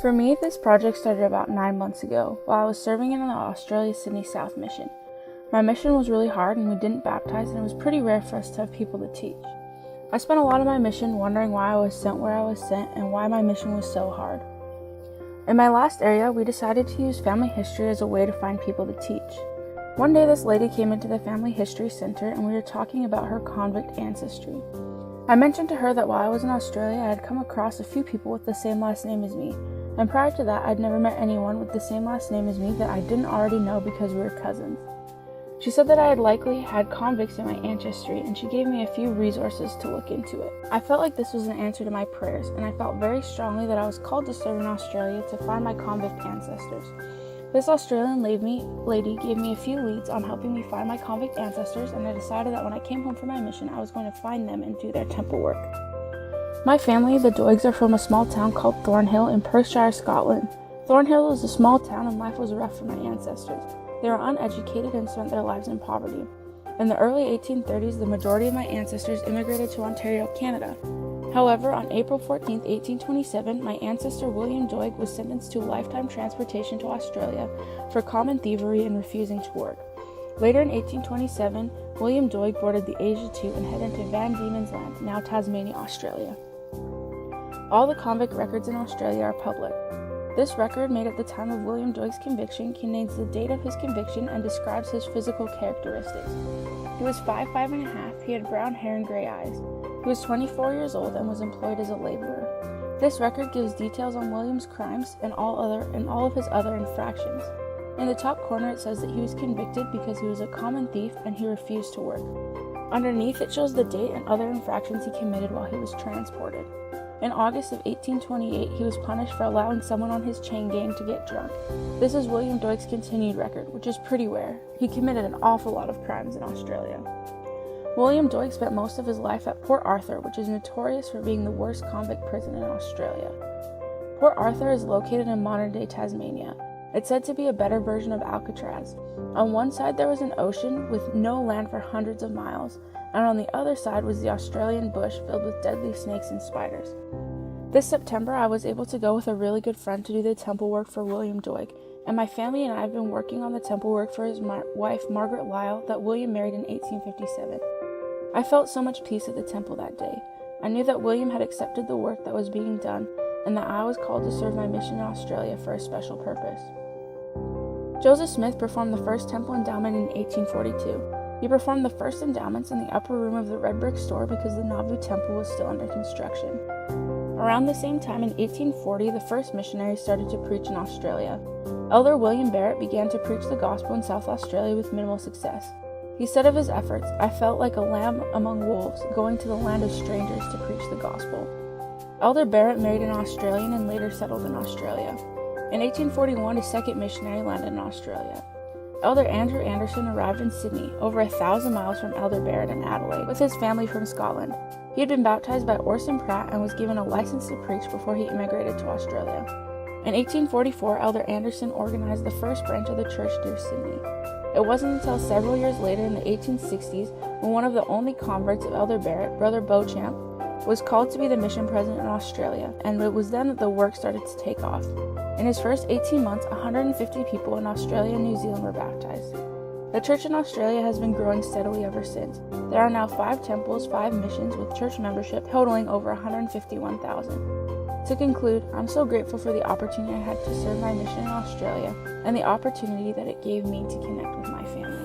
For me, this project started about 9 months ago while I was serving in the Australia Sydney South mission. My mission was really hard and we didn't baptize, and it was pretty rare for us to have people to teach. I spent a lot of my mission wondering why I was sent where I was sent and why my mission was so hard. In my last area, we decided to use family history as a way to find people to teach. One day this lady came into the Family History Center and we were talking about her convict ancestry. I mentioned to her that while I was in Australia, I had come across a few people with the same last name as me, and prior to that, I'd never met anyone with the same last name as me that I didn't already know because we were cousins. She said that I had likely had convicts in my ancestry, and she gave me a few resources to look into it. I felt like this was an answer to my prayers, and I felt very strongly that I was called to serve in Australia to find my convict ancestors. This Australian lady gave me a few leads on helping me find my convict ancestors, and I decided that when I came home from my mission, I was going to find them and do their temple work. My family, the Doigs, are from a small town called Thornhill in Perthshire, Scotland. Thornhill was a small town and life was rough for my ancestors. They were uneducated and spent their lives in poverty. In the early 1830s, the majority of my ancestors immigrated to Ontario, Canada. However, on April 14, 1827, my ancestor William Doig was sentenced to lifetime transportation to Australia for common thievery and refusing to work. Later in 1827, William Doig boarded the Asia II and headed into Van Diemen's Land, now Tasmania, Australia. All the convict records in Australia are public. This record, made at the time of William Doig's conviction, contains the date of his conviction and describes his physical characteristics. He was 5'5.5", he had brown hair and gray eyes. He was 24 years old and was employed as a laborer. This record gives details on William's crimes and all of his other infractions. In the top corner it says that he was convicted because he was a common thief and he refused to work. Underneath it shows the date and other infractions he committed while he was transported. In August of 1828, he was punished for allowing someone on his chain gang to get drunk. This is William Doig's continued record, which is pretty rare. He committed an awful lot of crimes in Australia. William Doig spent most of his life at Port Arthur, which is notorious for being the worst convict prison in Australia. Port Arthur is located in modern-day Tasmania. It's said to be a better version of Alcatraz. On one side there was an ocean with no land for hundreds of miles, and on the other side was the Australian bush filled with deadly snakes and spiders. This September, I was able to go with a really good friend to do the temple work for William Doig, and my family and I have been working on the temple work for his wife Margaret Lyle that William married in 1857. I felt so much peace at the temple that day. I knew that William had accepted the work that was being done, and that I was called to serve my mission in Australia for a special purpose. Joseph Smith performed the first temple endowment in 1842. He performed the first endowments in the upper room of the red brick store because the Nauvoo temple was still under construction. Around the same time in 1840, the first missionaries started to preach in Australia. Elder William Barrett began to preach the gospel in South Australia with minimal success. He said of his efforts, "I felt like a lamb among wolves, going to the land of strangers to preach the gospel." Elder Barrett married an Australian and later settled in Australia. In 1841, a second missionary landed in Australia. Elder Andrew Anderson arrived in Sydney, over 1,000 miles from Elder Barrett in Adelaide, with his family from Scotland. He had been baptized by Orson Pratt and was given a license to preach before he immigrated to Australia. In 1844, Elder Anderson organized the first branch of the church near Sydney. It wasn't until several years later in the 1860s when one of the only converts of Elder Barrett, Brother Beauchamp, was called to be the mission president in Australia, and it was then that the work started to take off. In his first 18 months, 150 people in Australia and New Zealand were baptized. The church in Australia has been growing steadily ever since. There are now 5 temples, 5 missions, with church membership totaling over 151,000. To conclude, I'm so grateful for the opportunity I had to serve my mission in Australia and the opportunity that it gave me to connect with my family.